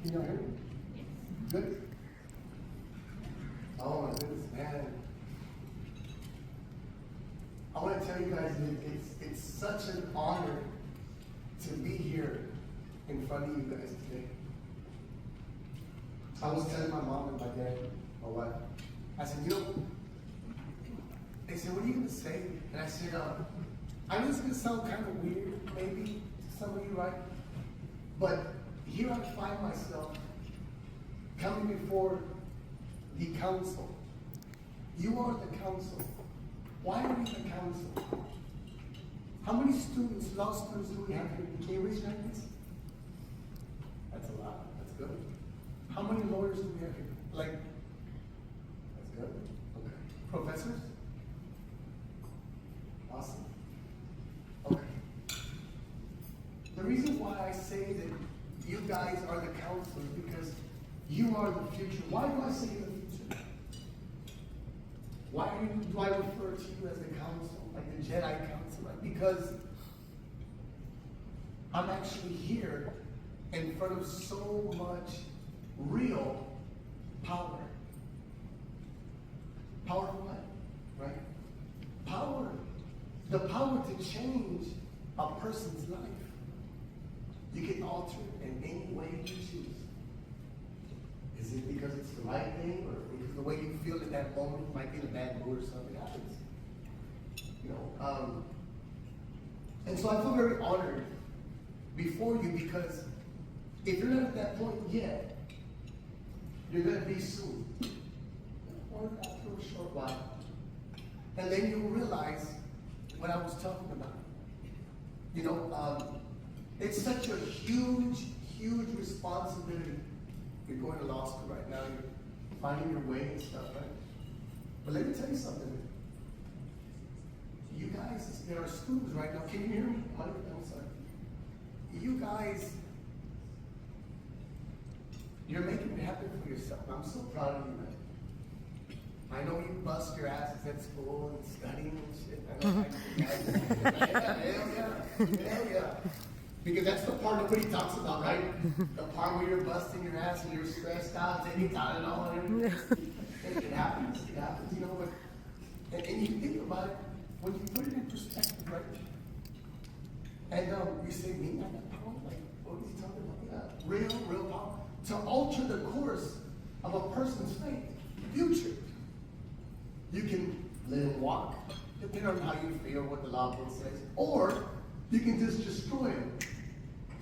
Can you hear me? Good? Oh my goodness, man. I want to tell you guys that it's such an honor to be here in front of you guys today. I was telling my mom and my dad, my wife, I said, they said, what are you going to say? And I said, I know it's going to sound kind of weird, maybe, to some of you, right? But here I find myself coming before the council. You are the council. Why are we the council? How many students, law students do we have here? Can you raise your hand, please? That's a lot. That's good. How many lawyers do we have here? That's good. Okay. Professors? Awesome. Okay. The reason why I say that you guys are the council is because you are the future. Why do I say the future? Why do I refer to you as the council, like the Jedi council? Right? Because I'm actually here in front of so much real power. Power of what? Right? Power. The power to change a person's life. You can alter it in any way you choose. Is it because it's the right thing, or because the way you feel at that moment might be in a bad mood or something happens? And so I feel very honored before you, because if you're not at that point yet, you're going to be soon, or after a short while, and then you'll realize what I was talking about. It's such a huge, huge responsibility. You're going to law school right now, you're finding your way and stuff, right? But let me tell you something. You guys, there are students right now. Can you hear me? I'm sorry. You guys, you're making it happen for yourself. I'm so proud of you, man. I know you bust your asses at school and studying and shit. I know. Hell yeah. Because that's the part nobody talks about, right? The part where you're busting your ass and you're stressed out, taking Tylenol and everything. It happens, but, and you think about it, when you put it in perspective, right? And you say, me, I got power? Like, what is he talking about? Yeah, real power. To alter the course of a person's fate, future. You can let him walk, depending on how you feel, what the law book says, or you can just destroy him.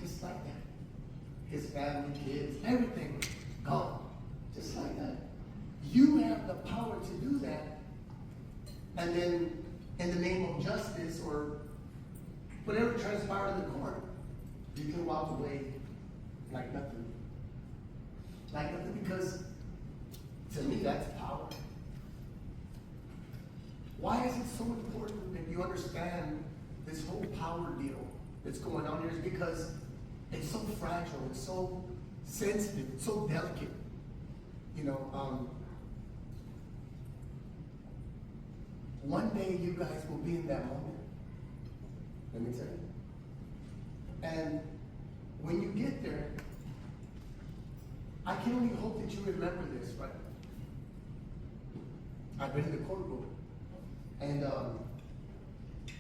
Just like that. His family, kids, everything gone. Just like that. You have the power to do that. And then, in the name of justice or whatever transpired in the court, you can walk away like nothing. Like nothing, because to me, that's power. Why is it so important that you understand this whole power deal that's going on here? Is because it's so fragile, it's so sensitive, it's so delicate. One day you guys will be in that moment. Let me tell you. And when you get there, I can only hope that you remember this, right? I've been in the courtroom, and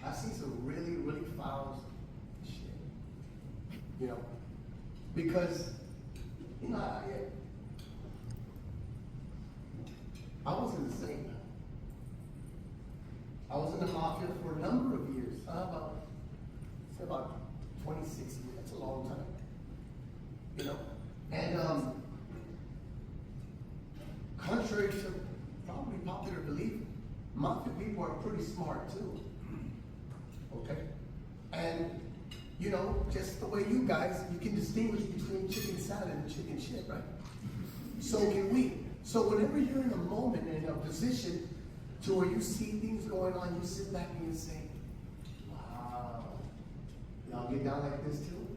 I've seen some really, really foul shit. Because, I was insane. I was in the mafia for a number of years. About 26 years. That's a long time. And contrary to probably popular belief, mafia people are pretty smart too. Okay? And just the way you guys, you can distinguish between chicken salad and chicken shit, right? So can we. So whenever you're in a moment, in a position to where you see things going on, you sit back and you say, wow, y'all get down like this too?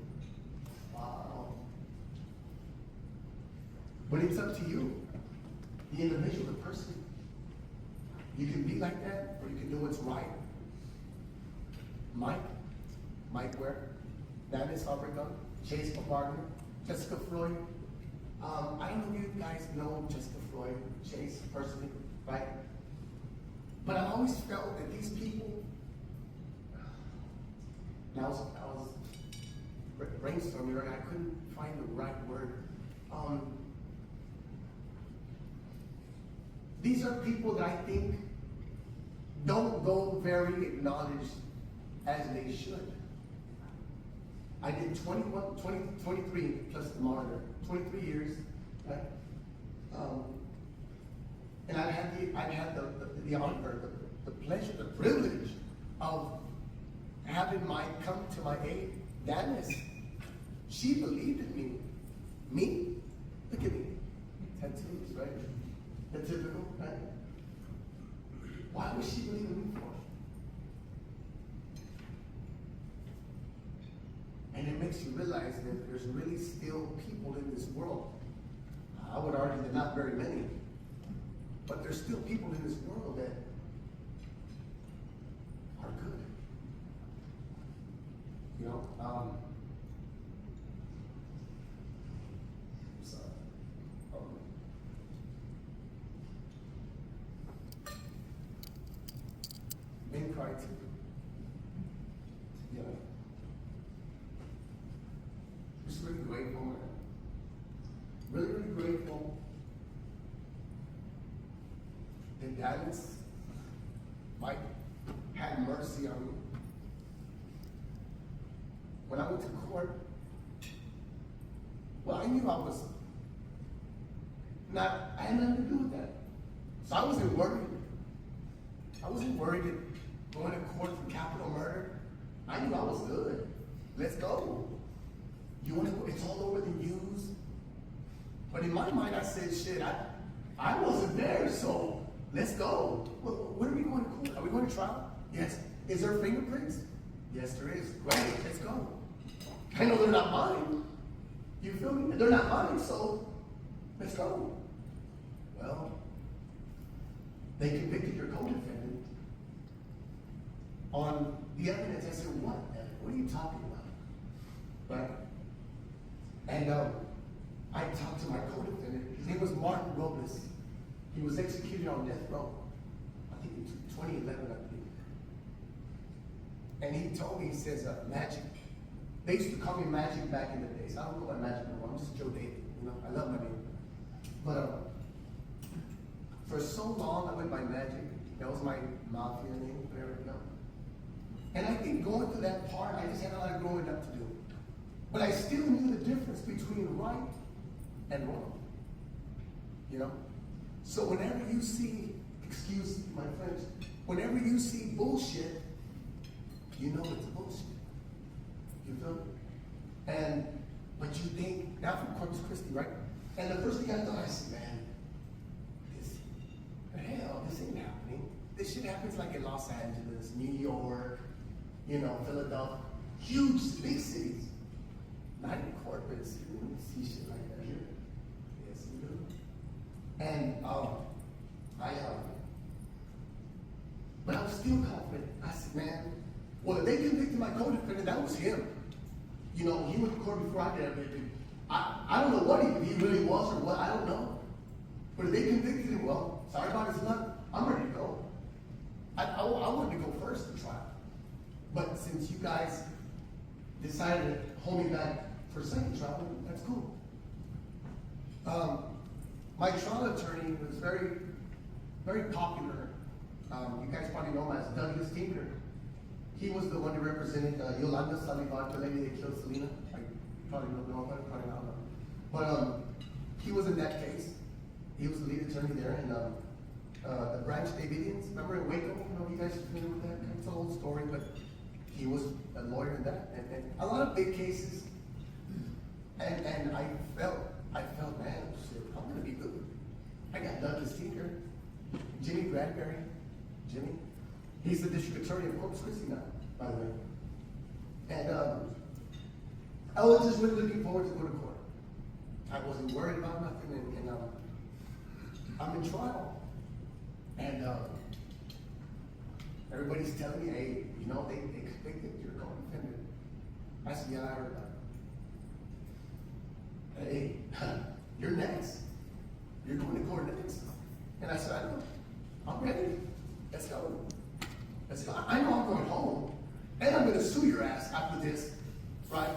Wow. But it's up to you, the individual, the person. You can be like that, or you can do what's right. Mike Ware, Dennis Fabricant, Chase Padron, Jessica Floyd, I don't know if you guys know Jessica Floyd Chase personally, right? But I always felt that these people, and I was brainstorming, and I couldn't find the right word. These are people that I think don't go very acknowledged as they should. I did 23 plus the monitor, 23 years, right? And I've had the honor, the pleasure, the privilege of having come to my aid. Janice, she believed in me. Me? Look at me. Tattoos, right? The typical, right? Why would she believe in me for? And it makes you realize that there's really still people in this world. I would argue that not very many, but there's still people in this world that are good. You know, sorry. Men cry too. Yeah. Just really grateful, man. Really, really grateful that guidance might have mercy on me. When I went to court, well, I knew I was not, I had nothing to do with that. So I wasn't worried. I wasn't worried that going to court for capital murder. I knew I was good. Let's go. You want to go? It's all over the news. But in my mind, I said, shit, I wasn't there, so let's go. Well, when are we going to court? Are we going to trial? Yes. Is there fingerprints? Yes, there is. Great, let's go. I know they're not mine. You feel me? They're not mine, so let's go. Well, they convicted your co-defendant on the evidence. I said, what? What are you talking about? Right? And I talked to my co-defendant. His name was Martin Robles. He was executed on death row. I think in 2011, I believe. And he told me, he says, Magic. They used to call me Magic back in the days. I don't go by Magic anymore. I'm just Joe David. You know, I love my name. But for so long, I went by Magic. That was my mafia name, whatever, you know. And I think going through that part, I just had a lot of growing up to do. But I still knew the difference between right and wrong. You know? So whenever you see, excuse my French, whenever you see bullshit, you know it's bullshit. You feel me? But you think, now from Corpus Christi, right? And the first thing I thought, I said, man, this ain't happening. This shit happens like in Los Angeles, New York, you know, Philadelphia, huge, big cities. Not in Corpus. You don't see shit like that here. Yes, you do. And but I was still confident. I said, man, well, if they convicted my co-defendant, that was him. You know, he went to court before I did. I don't know what he really was or what, I don't know. But if they convicted him, well, sorry about his luck, I'm ready to go. I wanted to go first in trial. But since you guys decided to hold me back for second trial, that's cool. My trial attorney was very, very popular. You guys probably know him as Douglas Tinker. He was the one that represented Yolanda Salivar, the lady that killed Selena. I probably don't know about it, probably not. But he was in that case. He was the lead attorney there, and the Branch Davidians, remember in Waco? You know, you guys are familiar with that? It's an old story, but he was a lawyer in that, and a lot of big cases. And I felt, man, shit, I'm gonna be good. I got Douglas Tinker, Jimmy Bradbury, Jimmy. He's the district attorney of Corpus Christi now, by the way. And I was just really looking forward to going to court. I wasn't worried about nothing, and I'm in trial. And everybody's telling me, hey, you know, they convicted your co-defendant. I said, yeah, I heard about it. Hey, You're next. You're going to court next. And I said, I know. I'm ready. Let's go. Let's go. I know I'm going home. And I'm going to sue your ass after this. Right?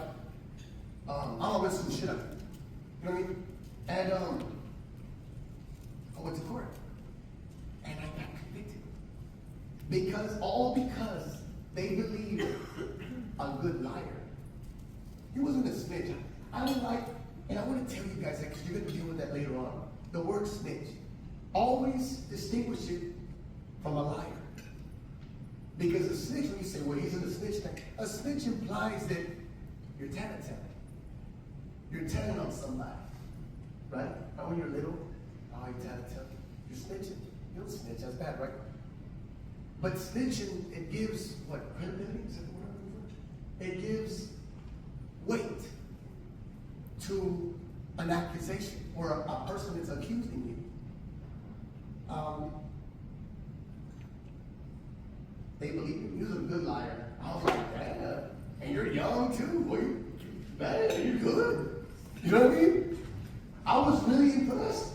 I'm going to sue the shit out of you. You know what I mean? And I went to court. And I got convicted. Because they believed a good liar. He wasn't a snitch. I don't like, and I want to tell you guys that because you're going to deal with that later on. The word snitch. Always distinguish it from a liar. Because a snitch, when you say, well, he's in the snitch thing, a snitch implies that you're telling. You're telling on somebody. Right? And when you're little, oh, you're telling. You're snitching. You don't snitch, that's bad, right? But snitching, it gives what? Credibility? Is that the word I'm looking for? It gives weight to an accusation or a person that's accusing you. They believe him. He was a good liar. I was like, damn. And you're young too. Boy, man, you're good. You know what I mean? I was really impressed.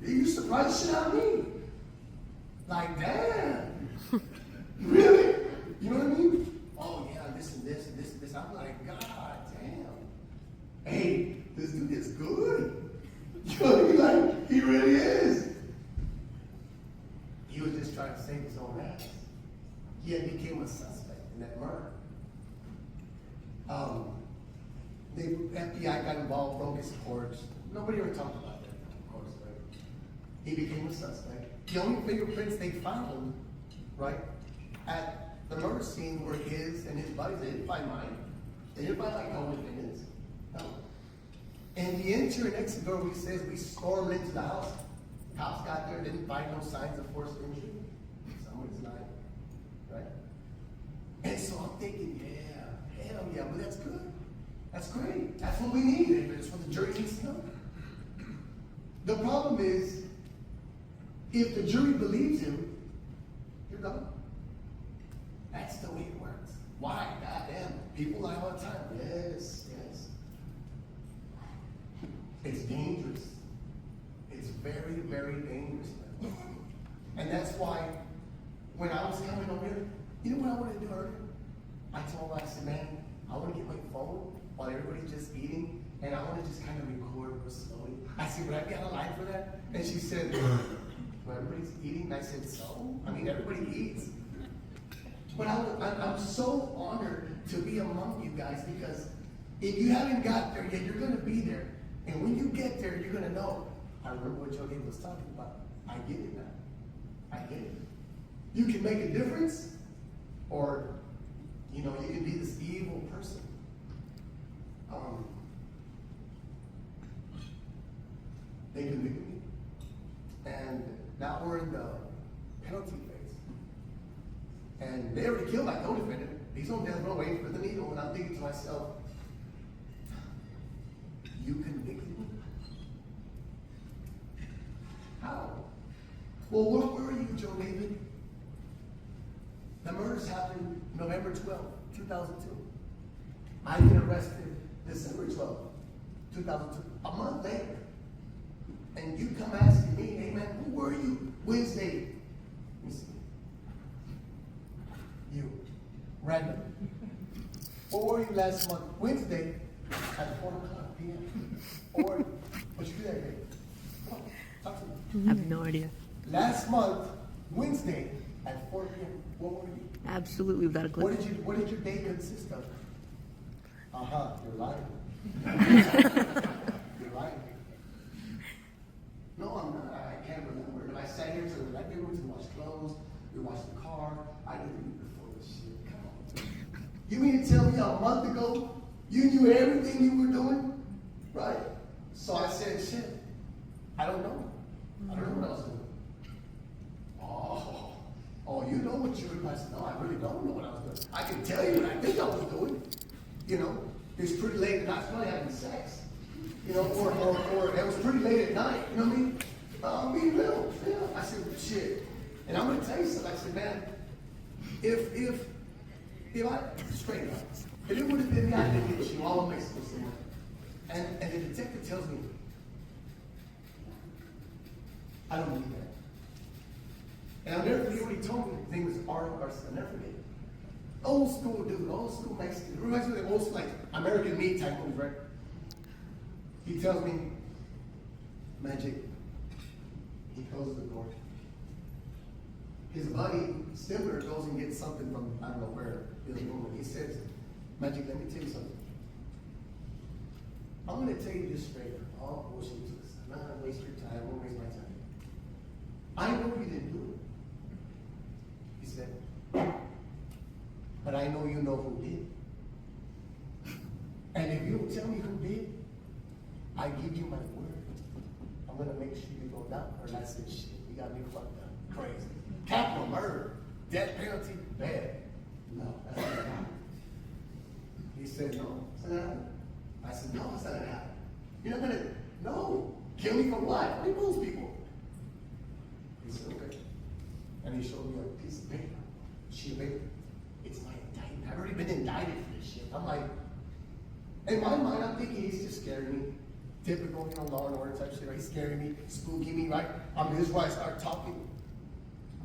You surprised the shit out of me. Like, damn. Really? You know what I mean? Oh yeah, this and this and this and this. I'm like, God damn. Hey, this dude is good. You know what I mean? Like, he really is. He was just trying to save his own ass. He had became a suspect in that murder. The FBI got involved, broke his porch. Nobody ever talked about that, of course, right? He became a suspect. The only fingerprints they found, right, at the murder scene were his and his buddies. They didn't find mine. They didn't find like co-defendants. No. And the enter and exit door, we says we stormed into the house. Cops got there, didn't find no signs of forced entry. Someone's lying, right? And so I'm thinking, yeah, hell yeah, but that's good. That's great. That's what we need. That's what the jury needs to know. The problem is, if the jury believes him, you're gone. That's the way it works. Why? Goddamn. People lie all the time. Yes. It's dangerous. It's very, very dangerous. And that's why, when I was coming over here, you know what I wanted to do earlier? I told her, I said, man, I want to get my phone while everybody's just eating, and I want to just kind of record real slowly. I said, would I be on a line for that? And she said, well, everybody's eating. And I said, so? I mean, everybody eats. But I'm so honored to be among you guys, because if you haven't got there yet, you're going to be there. And when you get there, you're going to know, I remember what Joe was talking about. I get it now. I get it. You can make a difference, or, you can be this evil person. They convicted me. And now we're in the penalty phase. And they already killed my co-defendant. He's on death row waiting for the needle. And I'm thinking to myself, you convicted me? How? Well, where were you, Joe David? The murders happened November 12, 2002. I get arrested December 12, 2002. A month later. And you come asking me, hey man, who were you Wednesday? Let me see. You. Random. Where were you last month? Wednesday at 4 o'clock p.m. Or, what you do that day? Come on, talk to me. I have no idea. Last month, Wednesday at 4 p.m. What were you? Absolutely without a clue. What did your day consist of? You're lying. You're lying. No, I'm not. I can't remember. And I sat here to the living room to wash clothes. We washed the car. I didn't eat before this shit. Come on. You mean to tell me a month ago you knew everything you were doing? Right? So I said, shit. I don't know. I don't know what I was doing. Oh, you know what you were. I said, no, I really don't know what I was doing. I can tell you what I think I was doing. It's pretty late at night. I was probably having sex. Or it was pretty late at night. You know what I mean? I'm being real. Yeah. I said, shit. And I'm going to tell you something. I said, man, if I, straight up, if it would have been me, I didn't get you all in Mexico somewhere. And the detective tells me, I don't believe that. And I'll never forget what he told me. His name was Arnold Garcia. I'll never forget. Old school dude, old school Mexican. It reminds me of the old like American meat type movies, right? He tells me, Magic. He closes the door. His buddy, Stimler, goes and gets something from, I don't know where, he doesn't know. He says, Magic, let me tell you something. I'm going to tell you this straight up. All bullshit. I'm not going to waste your time. I won't waste my time. I know you didn't do it. He said, but I know you know who did. And if you don't tell me who did, I give you my word. I'm going to make sure you go down. Or I said, shit, you got me fucked up. Crazy. Capital murder. Death penalty. Bad. No, that's not going to happen. He said, no, it's not going to happen. I said, no, it's not going to happen. You're not going to, no. Kill me for what? Why most people? He said, okay. And he showed me a piece of paper. Sheet of paper. It's my indictment. I've already been indicted for this shit. I'm like, in my mind, I'm thinking he's just scaring me. Typical, Law and Order type shit, right? He's scaring me, spooking me, right? This is why I start talking.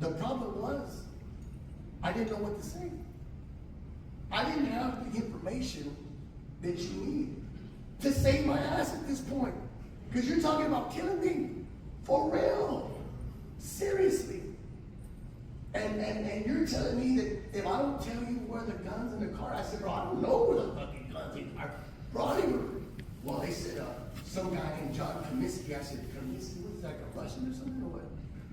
The problem was, I didn't know what to say. I didn't have the information that you need to save my ass at this point. Because you're talking about killing me. For real. Seriously. And you're telling me that if I don't tell you where the guns in the car, I said, bro, I don't know where the fucking guns are. Bro, I didn't. Well, they said, some guy named John Comiskey. I said, Comiskey, what's that, like a Russian or something or what?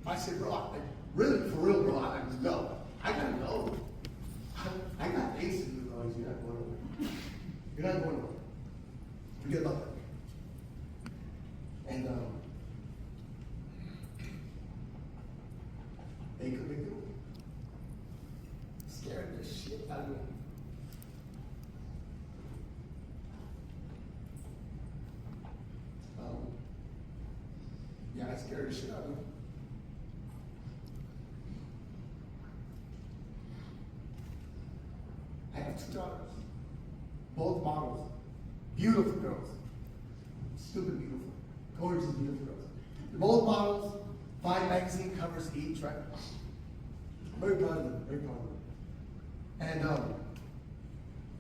I said, bro, really, for real, bro, I know. I gotta know. I got things to do, bro. You're not going nowhere. You're not going nowhere. Forget about that. And they convicted me. Scared the shit out of me. Yeah, I scared the shit out of me. I have 2 daughters, both models, beautiful girls, stupid beautiful, gorgeous beautiful girls. Both models, 5 magazine covers each, right? Very proud of them, very proud of them. And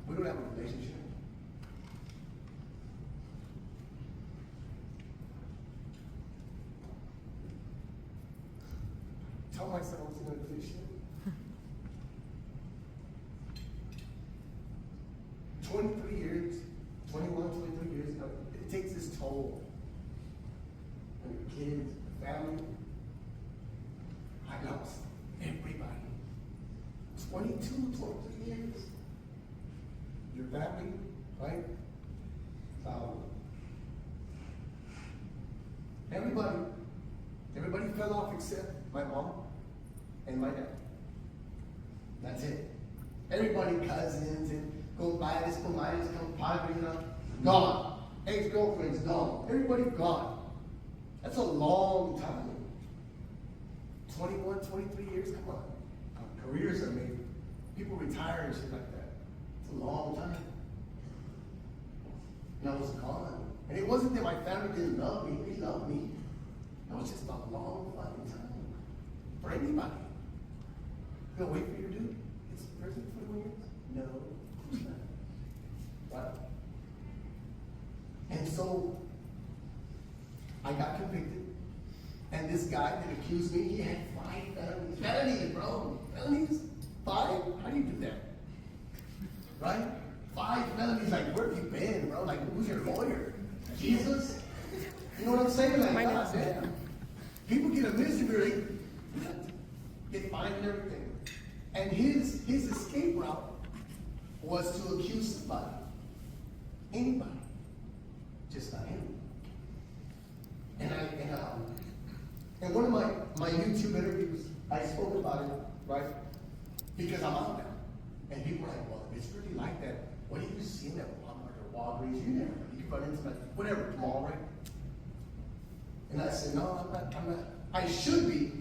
we don't have a relationship. Tell myself I was going to do this shit. 23 years, 21, 23 years ago, it takes its toll on your kids, your family. I lost everybody. 22, 23 years. Your family, right? Everybody fell off except my mom and my dad. That's it. Everybody, cousins and go buy this, compadre, gone. Ex-girlfriends, gone. Everybody gone. That's a long time. 21, 23 years, come on. Careers are made. People retire and shit like that. It's a long time. And I was gone. And it wasn't that my family didn't love me. They loved me. It was just a long fucking time. For anybody. You gonna wait for your dude? It's prison for 21 years? No, of course not. Right? And so, I got convicted. And this guy that accused me, he had 5 felonies. Felonies, bro. Felonies? 5? How do you do that? Right? 5 felonies. Like, where have you been, bro? Like, who's your lawyer? Jesus? You know what I'm saying? Like, God damn. People get a misdemeanor, they get fined and everything. And his escape route was to accuse somebody. Anybody. Just not him. And one of my YouTube interviews, I spoke about it, right? Because I'm out now. And people are like, well, it's really like that. What do you see at Walmart or Walgreens? You never, you run into like, whatever, mall, right? And I said, no, I'm not. I should be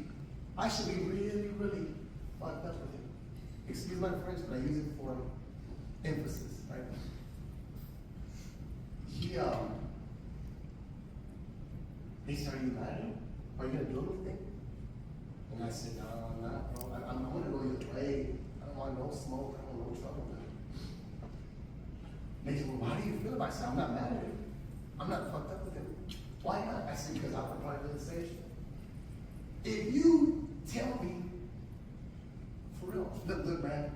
really, really fucked up with him. Excuse my French, but I use it for emphasis, right? They started uniting. are you going to do anything? And I said, no, I'm not, bro. I'm going to go your way. I don't want no smoke. I don't want no trouble, man. They said, well, how do you feel about it? I said, I'm not mad at him. I'm not fucked up with him. Why not? I said, because I would probably do the same shit. If you tell me, for real, look, man,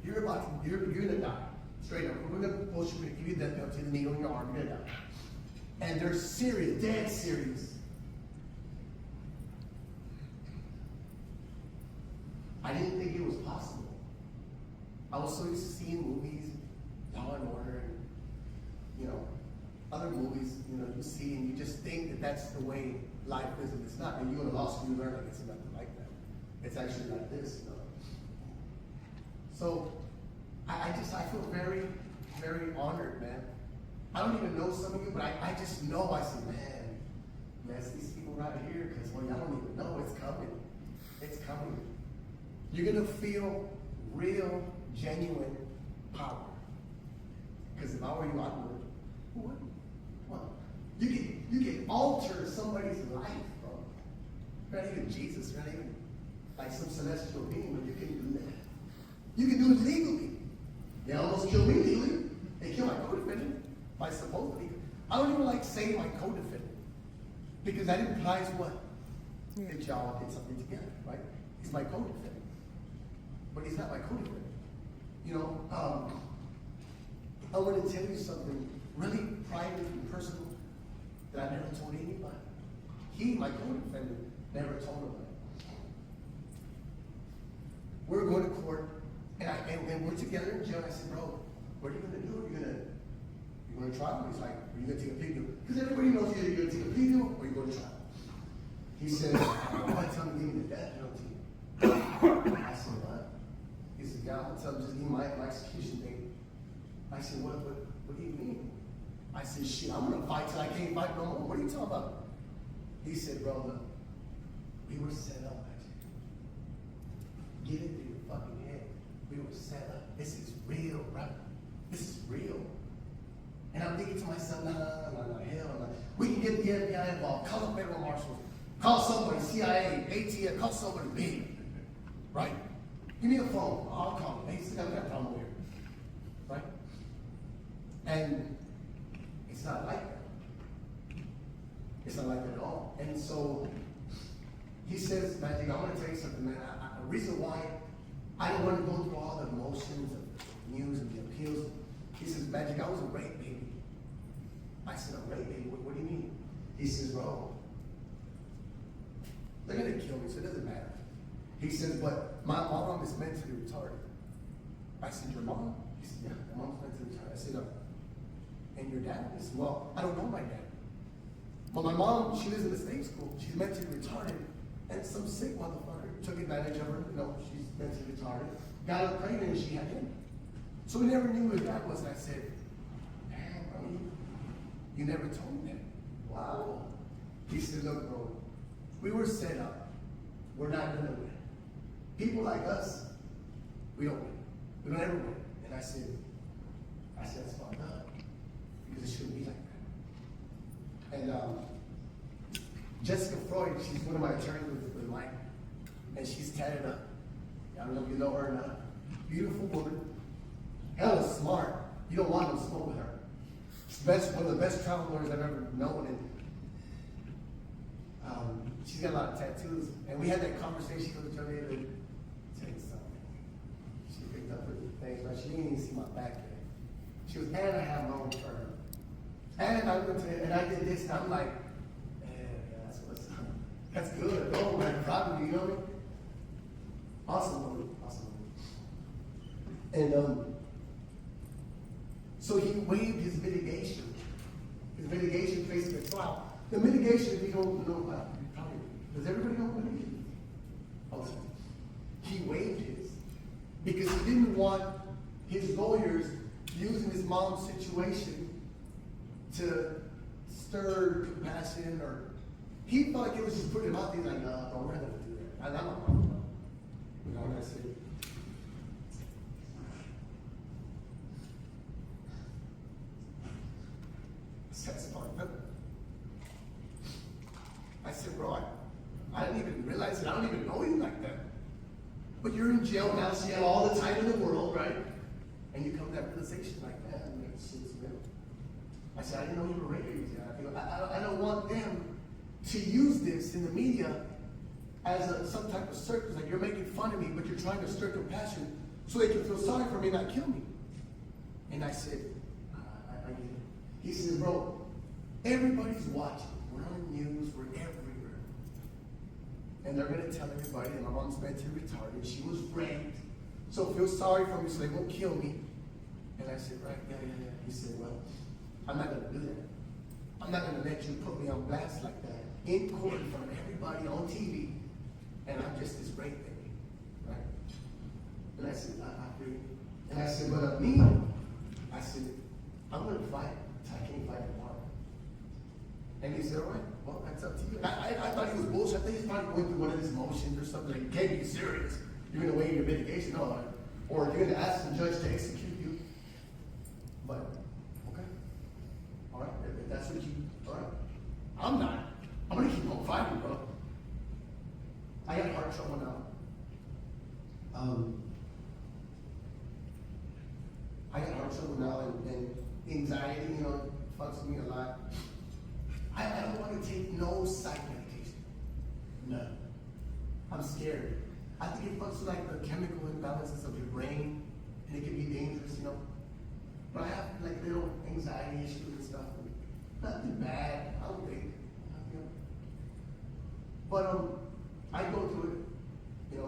you're gonna die. Straight up. We're gonna bullshit, we're gonna give you death penalty, the needle in your arm, you're gonna die. And they're serious, dead serious. I didn't think it was possible. I was so used to seeing movies, Law and Order, and, you know, other movies, you know, you see and you just think that that's the way life is, and it's not. And you go to law school, you learn like it's nothing like that. It's actually like this, you know. So, I feel very, very honored, man. I don't even know some of you, but I just know, I said, man, it's these people right here, because, well, y'all don't even know it's coming. It's coming. You're going to feel real, genuine power. Because if I were you, I would. Who wouldn't? Well, you can alter somebody's life, bro. You're not even Jesus. You're not even like some celestial being, but you can do that. You can do it legally. They almost killed me legally. They killed my co-defendant by supposedly. I don't even like saying my co-defendant because that implies what? Yeah. That y'all did something together, right? He's my co-defendant. But he's not my co-defendant. You know, I want to tell you something really private and personal that I never told anybody. He, my co-defendant, never told nobody. We're going to court, and we're together in jail. I said, bro, what are you going to do? You're going to trial? He's like, are you going to take a plea deal? Because everybody knows either you're going to take a plea deal or you're going to trial. He said, I'm going to tell him to give me the death penalty. I said, what? He said, yeah, I'm going to tell him just give me my execution date. I said, what do you mean? I said, shit, I'm going to fight till I can't fight no more. What are you talking about? He said, bro, look, we were set up, actually. Get it through your fucking head. We were set up. This is real, brother. This is real. And I'm thinking to myself, no, hell no. We can get the FBI involved. Call up federal marshals. Call somebody, CIA, ATF, call somebody big. Right? Give me a phone. I'll call him. Hey, still got that problem here. Right? And it's not like that. It's not like that at all. And so he says, Magic, I want to tell you something, man. The reason why I don't want to go through all the emotions of the news and the appeals. He says, Magic, I was a rape baby. I said, a rape baby? What do you mean? He says, bro, they're going to kill me, so it doesn't matter. He says, but my mom is mentally retarded. I said, your mom? He said, yeah, my mom's mentally retarded. I said, no. And your dad? He said, well, I don't know my dad. But my mom, she lives in the state school. She's mentally retarded. And some sick motherfucker took advantage of her. You know, she's mentally retarded. Got her pregnant and she had him. So we never knew who his dad was. And I said, damn, bro, you never told me that. Wow. He said, look, bro, we were set up. We're not going to win. People like us, we don't win. We don't ever win. And I said, that's fucked up. Because it shouldn't be like that. And Jessica Freud, she's one of my attorneys with Mike. And she's tatted up. I don't know if you know her or not. Beautiful woman. Hella smart. You don't want to smoke with her. One of the best travel lawyers I've ever known. And she's got a lot of tattoos. And we had that conversation with each other. Tell you something. She picked up her things, but she didn't even see my back yet. She was, and I have my own firm. And I went to, and I did this, and I'm like, yeah, that's what's up. That's good. Oh, man, proud of you, you know what I mean? Awesome woman. And so he waived his mitigation. His mitigation facing the trial. The mitigation, if you don't know about it, probably, does everybody know what it is? Okay. He waived his. Because he didn't want his lawyers using his mom's situation to stir compassion, or he thought it was just putting him out there. He's like, no, we're not going to do that. I'm not going to. You know, that's it. That's part of it. I said, bro, in jail now, so you have all the time in the world, right? And you come to that realization like, man, that shit's real. I said, I didn't know you were raised. I don't want them to use this in the media as some type of circus, like you're making fun of me, but you're trying to stir compassion so they can feel sorry for me and not kill me. And I said, I get it. He says, bro, everybody's watching. We're on the news, we're everywhere. And they're going to tell everybody that my mom's mentally retarded. She was raped. So feel sorry for me so they won't kill me. And I said, right, yeah. He said, well, I'm not going to do that. I'm not going to let you put me on blast like that in court in front of everybody on TV. And I'm just this rape baby, right? And I said, I feel you. And I said, but me, I said, I'm going to fight. I can't fight tomorrow. And he said, all right, well, that's up to you. And I thought he was bullshit. I think he's probably going through one of his motions or something. Like, you can't be serious. You're going to waive your mitigation, or you're going to ask the judge to execute you. But, okay. All right, if that's what you, all right. I'm not. I'm going to keep on fighting, bro. I got heart trouble now. I got heart trouble now, and anxiety, fucks me a lot. I don't want to take no psych medication. No. I'm scared. I think it fucks with like the chemical imbalances of your brain, and it can be dangerous, But I have like little anxiety issues and stuff. Nothing bad, I don't think. But I go through it,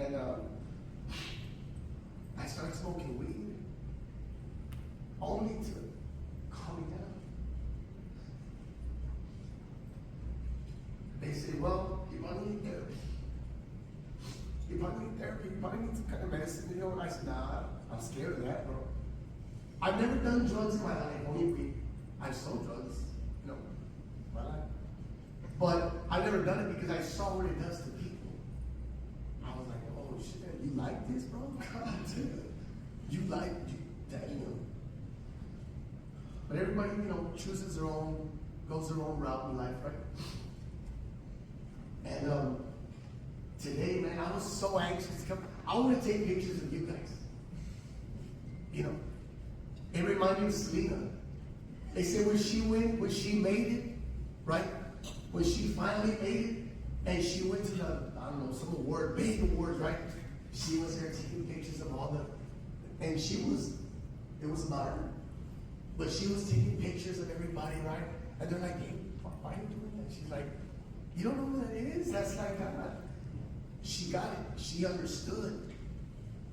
and I started smoking weed, only to calm me down. They say, well, you probably need therapy. You probably need some kind of medicine, And I said, nah, I'm scared of that, bro. I've never done drugs in my life, only weed. I've sold drugs, my life. But I've never done it because I saw what it does to people. I was like, oh shit, you like this, bro? God damn. You like that, But everybody, chooses their own, goes their own route in life, right? And today, man, I was so anxious to come. I want to take pictures of you guys. It reminded me of Selena. They said when she made it, right? When she finally made it, and she went to some award, big awards, right? She was there taking pictures of all and it was about her. But she was taking pictures of everybody, right? And they're like, hey, why are you doing that? She's like, you don't know what that is? That's like, she got it. She understood.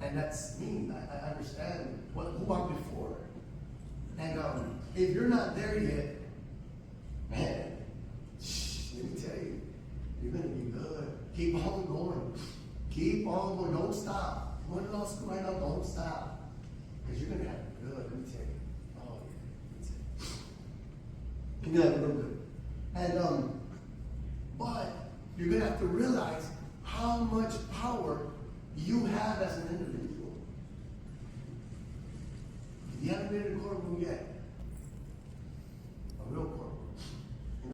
And that's me. I understand who I'm before. And if you're not there yet, man, let me tell you, you're going to be good. Keep on going. Keep on going. Don't stop. Go to law school right now. Don't stop. Because you're going to have it good. Let me tell you. Oh, yeah. Let me tell you. You're going to have it real good. And, but you're going to have to realize how much power you have as an individual. If you haven't been in the courtroom yet,